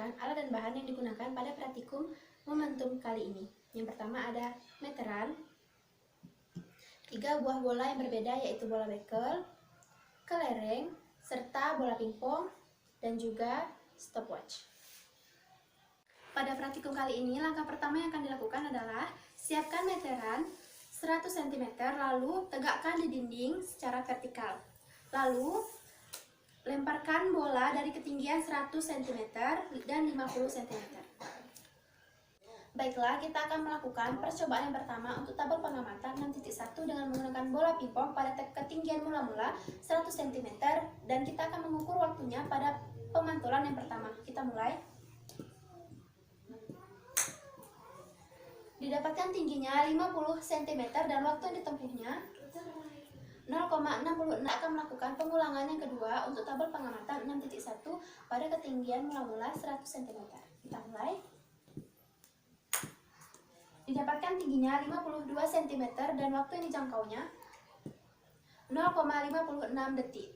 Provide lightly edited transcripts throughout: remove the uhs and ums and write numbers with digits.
menjelaskan alat dan bahan yang digunakan pada praktikum momentum kali ini. Yang pertama ada meteran, 3 buah bola yang berbeda yaitu bola bekel, kelereng, serta bola pingpong, dan juga stopwatch. Pada praktikum kali ini, langkah pertama yang akan dilakukan adalah siapkan meteran 100 cm, lalu tegakkan di dinding secara vertikal. Lalu, lemparkan bola dari ketinggian 100 cm dan 50 cm. Baiklah, kita akan melakukan percobaan yang pertama untuk tabel pengamatan 6.1 dengan menggunakan bola pingpong pada ketinggian mula-mula 100 cm, dan kita akan mengukur waktunya pada pemantulan yang pertama. Kita mulai. Didapatkan tingginya 50 cm dan waktu yang ditempuhnya 0,66. Akan melakukan pengulangan yang kedua untuk tabel pengamatan 6.1 pada ketinggian mula-mula 100 cm. Kita mulai. Didapatkan tingginya 52 cm dan waktu yang dijangkaunya 0,56 detik.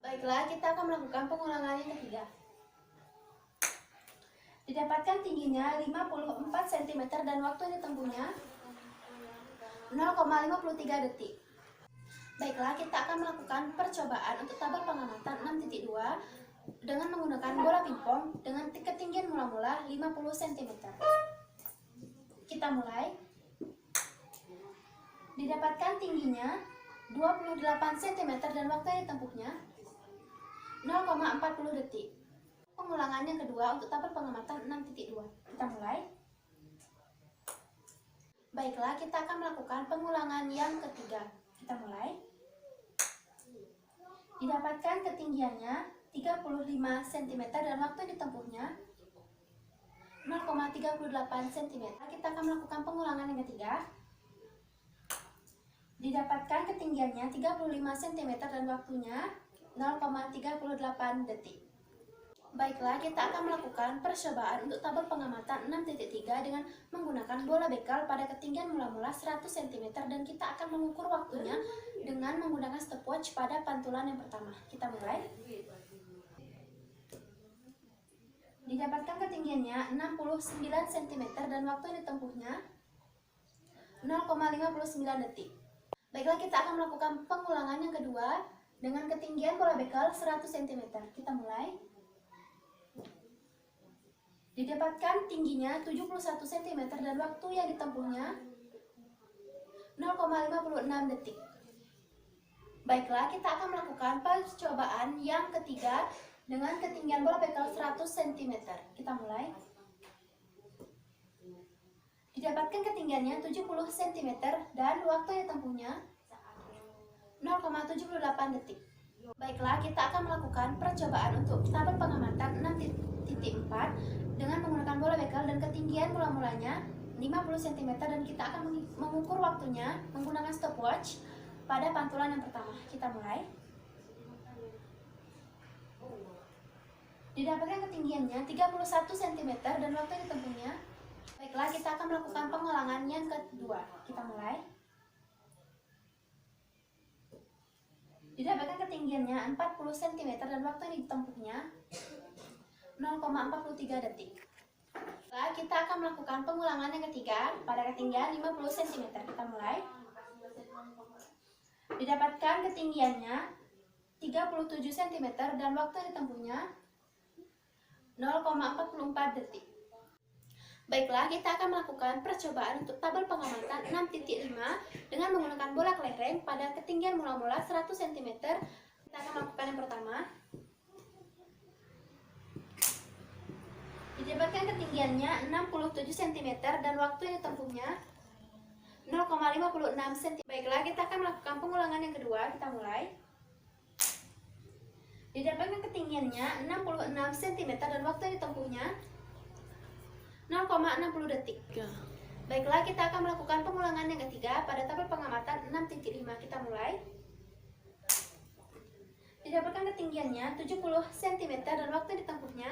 Baiklah, kita akan melakukan pengulangan yang ketiga. Didapatkan tingginya 54 cm dan waktu yang ditempuhnya 0,53 detik. Baiklah, kita akan melakukan percobaan untuk tabel pengamatan 6.2 dengan menggunakan bola pingpong dengan ketinggian mula-mula 50 cm. Kita mulai. Didapatkan tingginya 28 cm dan waktu yang ditempuhnya 0,40 detik. Pengulangan yang kedua untuk tabel pengamatan 6.2. Kita mulai. Baiklah, kita akan melakukan pengulangan yang ketiga. Kita mulai. Didapatkan ketinggiannya 35 cm dan waktu yang ditempuhnya 0,38 cm. Kita akan melakukan pengulangan yang ketiga. Didapatkan ketinggiannya 35 cm dan waktunya 0,38 detik. Baiklah, kita akan melakukan percobaan untuk tabel pengamatan 6.3 dengan menggunakan bola bekel pada ketinggian mula-mula 100 cm, dan kita akan mengukur waktunya dengan menggunakan stopwatch pada pantulan yang pertama. Kita mulai. Didapatkan ketinggiannya 69 cm dan waktu yang ditempuhnya 0,59 detik. Baiklah, kita akan melakukan pengulangan yang kedua dengan ketinggian bola bekel 100 cm. Kita mulai. Didapatkan tingginya 71 cm dan waktu yang ditempuhnya 0,56 detik. Baiklah, kita akan melakukan percobaan yang ketiga dengan ketinggian bola bekel 100 cm. Kita mulai. Didapatkan ketinggiannya 70 cm dan waktu yang ditempuhnya 0,78 detik. Baiklah, kita akan melakukan percobaan untuk tabel pengamatan 6.4 dengan menggunakan bola bekel dan ketinggian mula-mulanya 50 cm, dan kita akan mengukur waktunya menggunakan stopwatch pada pantulan yang pertama. Kita mulai. Didapatkan ketinggiannya 31 cm dan waktu yang ditempuhnya. Baiklah, kita akan melakukan pengulangan yang kedua. Kita mulai. Didapatkan ketinggiannya 40 cm dan waktu yang ditempuhnya 0,43 detik. Setelah kita akan melakukan pengulangan yang ketiga pada ketinggian 50 cm. Kita mulai. Didapatkan ketinggiannya 37 cm dan waktu yang ditempuhnya 0,44 detik. Baiklah, kita akan melakukan percobaan untuk tabel pengamatan 6.5 dengan menggunakan bola kelereng pada ketinggian mula-mula 100 cm. Kita akan melakukan yang pertama. Didapatkan ketinggiannya 67 cm dan waktu yang ditempuhnya 0,56 cm. Baiklah, kita akan melakukan pengulangan yang kedua. Kita mulai. Didapatkan ketinggiannya 66 cm dan waktu yang ditempuhnya 0,60 detik. Baiklah, kita akan melakukan pengulangan yang ketiga pada tabel pengamatan 6.5. Kita mulai. Didapatkan ketinggiannya 70 cm dan waktu yang ditempuhnya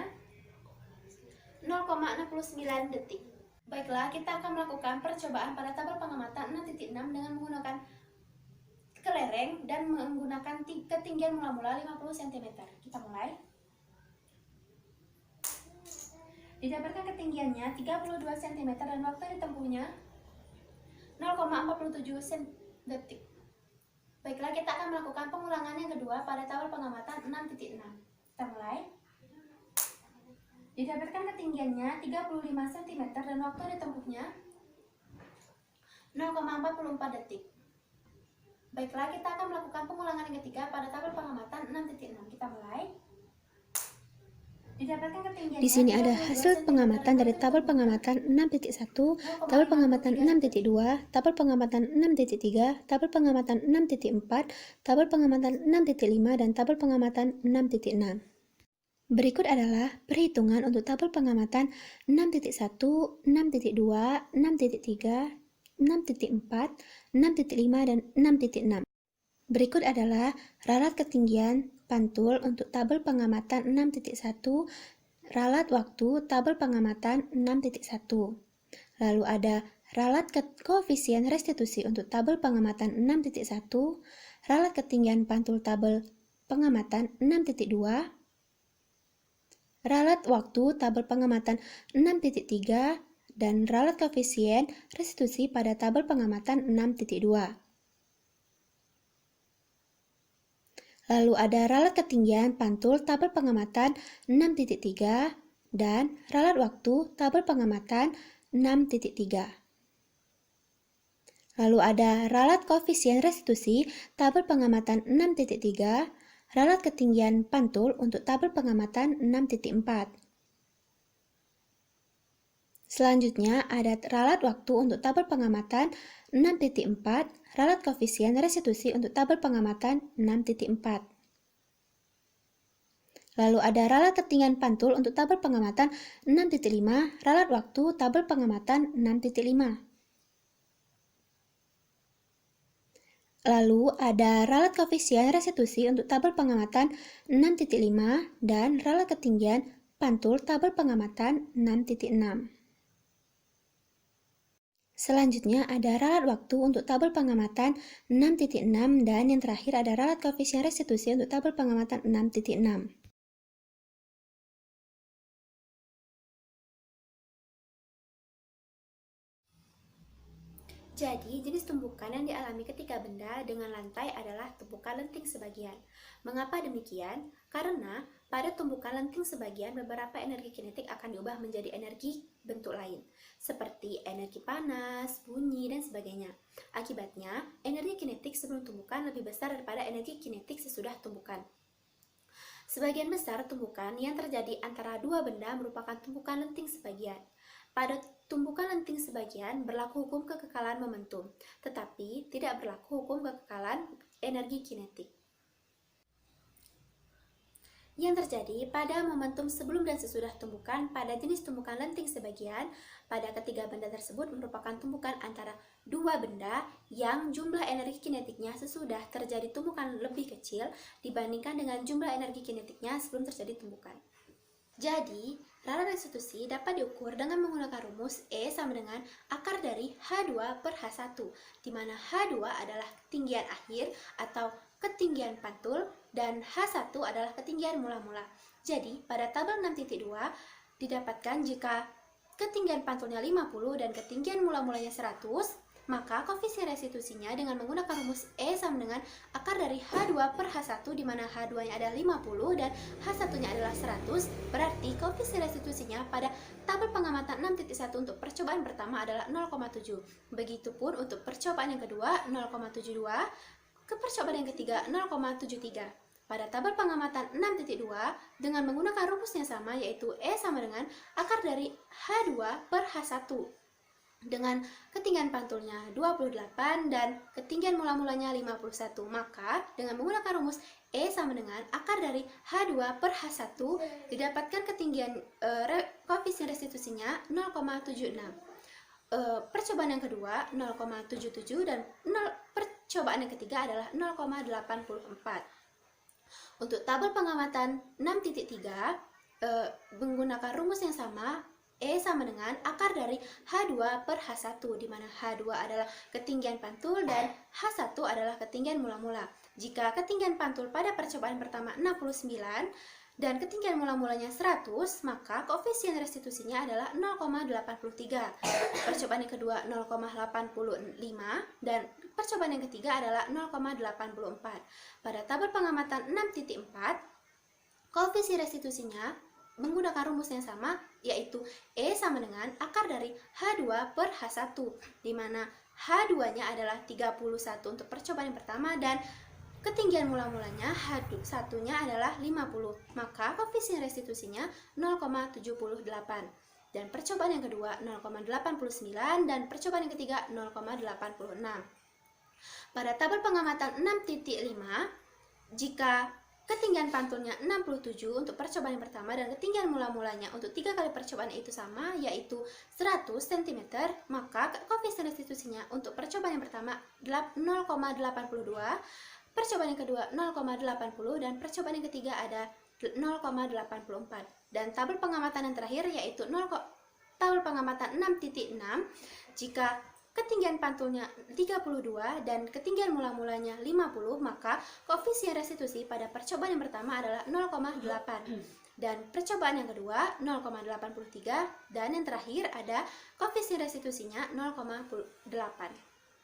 0,69 detik. Baiklah, kita akan melakukan percobaan pada tabel pengamatan 6.6 dengan menggunakan kelereng dan menggunakan ketinggian mula-mula 50 cm. Kita mulai. Didapatkan ketinggiannya 32 cm dan waktu ditempuhnya 0,47 detik. Baiklah, kita akan melakukan pengulangan yang kedua pada tabel pengamatan 6.6. Kita mulai. Didapatkan ketinggiannya 35 cm dan waktu ditempuhnya 0,44 detik. Baiklah, kita akan melakukan pengulangan yang ketiga pada tabel pengamatan 6.6. Kita mulai. Di sini ada hasil pengamatan dari tabel pengamatan 6.1, tabel pengamatan 6.2, tabel pengamatan 6.3, tabel pengamatan 6.4, tabel pengamatan 6.5, dan tabel pengamatan 6.6. Berikut adalah perhitungan untuk tabel pengamatan 6.1, 6.2, 6.3, 6.4, 6.5, dan 6.6. Berikut adalah ralat ketinggian pantul untuk tabel pengamatan 6.1, ralat waktu tabel pengamatan 6.1. Lalu ada ralat koefisien restitusi untuk tabel pengamatan 6.1, ralat ketinggian pantul tabel pengamatan 6.2, ralat waktu tabel pengamatan 6.3, dan ralat koefisien restitusi pada tabel pengamatan 6.2. Lalu ada ralat ketinggian pantul tabel pengamatan 6.3 dan ralat waktu tabel pengamatan 6.3. Lalu ada ralat koefisien restitusi tabel pengamatan 6.3, ralat ketinggian pantul untuk tabel pengamatan 6.4. Selanjutnya ada ralat waktu untuk tabel pengamatan 6.4, ralat koefisien restitusi untuk tabel pengamatan 6.4. Lalu ada ralat ketinggian pantul untuk tabel pengamatan 6.5, ralat waktu tabel pengamatan 6.5. Lalu ada ralat koefisien restitusi untuk tabel pengamatan 6.5 dan ralat ketinggian pantul tabel pengamatan 6.6. Selanjutnya ada ralat waktu untuk tabel pengamatan 6.6 dan yang terakhir ada ralat koefisien restitusi untuk tabel pengamatan 6.6. Jadi, jenis tumbukan yang dialami ketika benda dengan lantai adalah tumbukan lenting sebagian. Mengapa demikian? Karena pada tumbukan lenting sebagian, beberapa energi kinetik akan diubah menjadi energi bentuk lain, seperti energi panas, bunyi, dan sebagainya. Akibatnya, energi kinetik sebelum tumbukan lebih besar daripada energi kinetik sesudah tumbukan. Sebagian besar tumbukan yang terjadi antara dua benda merupakan tumbukan lenting sebagian. Pada tumbukan lenting sebagian berlaku hukum kekekalan momentum, tetapi tidak berlaku hukum kekekalan energi kinetik. Yang terjadi pada momentum sebelum dan sesudah tumbukan pada jenis tumbukan lenting sebagian, pada ketiga benda tersebut merupakan tumbukan antara dua benda yang jumlah energi kinetiknya sesudah terjadi tumbukan lebih kecil dibandingkan dengan jumlah energi kinetiknya sebelum terjadi tumbukan. Jadi, ralat restitusi dapat diukur dengan menggunakan rumus E sama dengan akar dari H2 per H1, di mana H2 adalah ketinggian akhir atau ketinggian pantul dan H1 adalah ketinggian mula-mula. Jadi, pada tabel 6.2 didapatkan jika ketinggian pantulnya 50 dan ketinggian mula-mulanya 100, maka koefisien restitusinya dengan menggunakan rumus E sama dengan akar dari H2 per H1, di mana H2-nya adalah 50 dan H1-nya adalah 100, berarti koefisien restitusinya pada tabel pengamatan 6.1 untuk percobaan pertama adalah 0,7. Begitupun untuk percobaan yang kedua 0,72, ke percobaan yang ketiga 0,73. Pada tabel pengamatan 6.2 dengan menggunakan rumus yang sama, yaitu E sama dengan akar dari H2 per H1 dengan ketinggian pantulnya 28 dan ketinggian mula-mulanya 51. Maka dengan menggunakan rumus E sama dengan akar dari H2 per H1 didapatkan ketinggian koefisien restitusinya 0,76. Percobaan yang kedua 0,77 dan percobaan yang ketiga adalah 0,84. Untuk tabel pengamatan 6.3 menggunakan rumus yang sama, E sama dengan akar dari H2 per H1, di mana H2 adalah ketinggian pantul dan H1 adalah ketinggian mula-mula. Jika ketinggian pantul pada percobaan pertama 69 dan ketinggian mula-mulanya 100, maka koefisien restitusinya adalah 0,83. Percobaan yang kedua 0,85 dan percobaan yang ketiga adalah 0,84. Pada tabel pengamatan 6.4, koefisien restitusinya menggunakan rumus yang sama, yaitu E sama dengan akar dari H2 per H1, di mana H2-nya adalah 31 untuk percobaan yang pertama dan ketinggian mula-mulanya H1-nya adalah 50, maka koefisien restitusinya 0,78. Dan percobaan yang kedua 0,89 dan percobaan yang ketiga 0,86. Pada tabel pengamatan 6.5, jika ketinggian pantulnya 67 untuk percobaan yang pertama dan ketinggian mula-mulanya untuk 3 kali percobaan itu sama, yaitu 100 cm, maka koefisien restitusinya untuk percobaan yang pertama 0,82, percobaan yang kedua 0,80 dan percobaan yang ketiga ada 0,84. Dan tabel pengamatan yang terakhir yaitu tabel pengamatan 6.6, jika ketinggian pantulnya 32 dan ketinggian mula-mulanya 50, maka koefisien restitusi pada percobaan yang pertama adalah 0,8 dan percobaan yang kedua 0,83 dan yang terakhir ada koefisien restitusinya 0,8.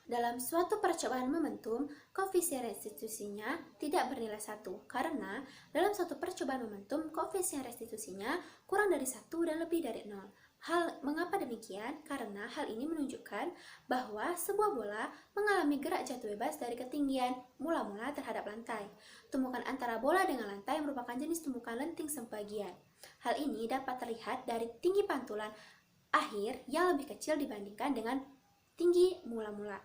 Dalam suatu percobaan momentum, koefisien restitusinya tidak bernilai 1 karena dalam suatu percobaan momentum koefisien restitusinya kurang dari 1 dan lebih dari 0. Mengapa demikian? Karena hal ini menunjukkan bahwa sebuah bola mengalami gerak jatuh bebas dari ketinggian mula-mula terhadap lantai. Tumbukan antara bola dengan lantai merupakan jenis tumbukan lenting sebagian. Hal ini dapat terlihat dari tinggi pantulan akhir yang lebih kecil dibandingkan dengan tinggi mula-mula.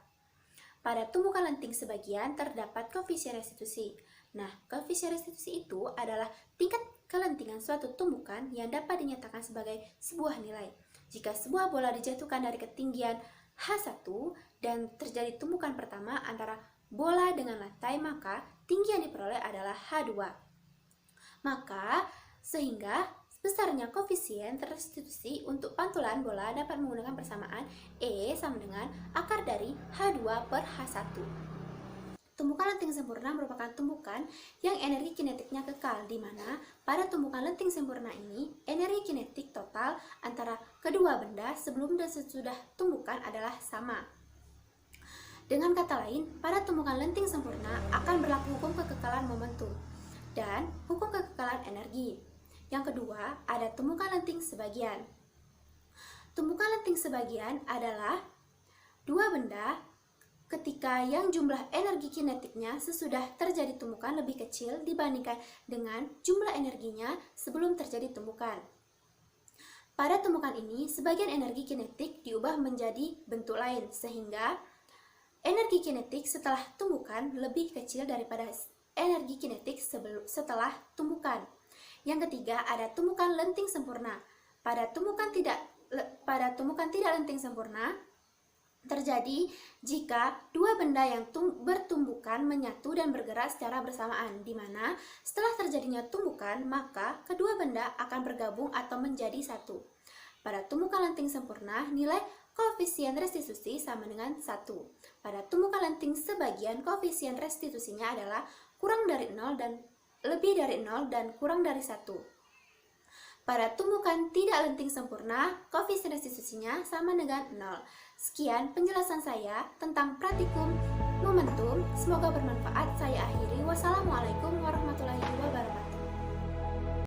Pada tumbukan lenting sebagian terdapat koefisien restitusi. Nah, koefisien restitusi itu adalah tingkat kelentingan suatu tumbukan yang dapat dinyatakan sebagai sebuah nilai. Jika sebuah bola dijatuhkan dari ketinggian H1 dan terjadi tumbukan pertama antara bola dengan lantai, maka tinggi yang diperoleh adalah H2. Maka, sehingga besarnya koefisien restitusi untuk pantulan bola dapat menggunakan persamaan E sama dengan akar dari H2 per H1. Tumbukan lenting sempurna merupakan tumbukan yang energi kinetiknya kekal, di mana pada tumbukan lenting sempurna ini, energi kinetik total antara kedua benda sebelum dan sesudah tumbukan adalah sama. Dengan kata lain, pada tumbukan lenting sempurna akan berlaku hukum kekekalan momentum dan hukum kekekalan energi. Yang kedua, ada tumbukan lenting sebagian. Tumbukan lenting sebagian adalah dua benda ketika yang jumlah energi kinetiknya sesudah terjadi tumbukan lebih kecil dibandingkan dengan jumlah energinya sebelum terjadi tumbukan. Pada tumbukan ini, sebagian energi kinetik diubah menjadi bentuk lain, sehingga energi kinetik setelah tumbukan lebih kecil daripada energi kinetik setelah tumbukan. Yang ketiga, ada tumbukan lenting sempurna. Pada tumbukan tidak lenting sempurna, terjadi jika dua benda yang bertumbukan menyatu dan bergerak secara bersamaan, di mana setelah terjadinya tumbukan, maka kedua benda akan bergabung atau menjadi satu. Pada tumbukan lenting sempurna, nilai koefisien restitusi sama dengan 1. Pada tumbukan lenting sebagian, koefisien restitusinya adalah kurang dari 0 dan lebih dari 0 dan kurang dari 1. Pada tumbukan tidak lenting sempurna, koefisien restitusinya sama dengan 0. Sekian penjelasan saya tentang praktikum momentum. Semoga bermanfaat. Saya akhiri. Wassalamualaikum warahmatullahi wabarakatuh.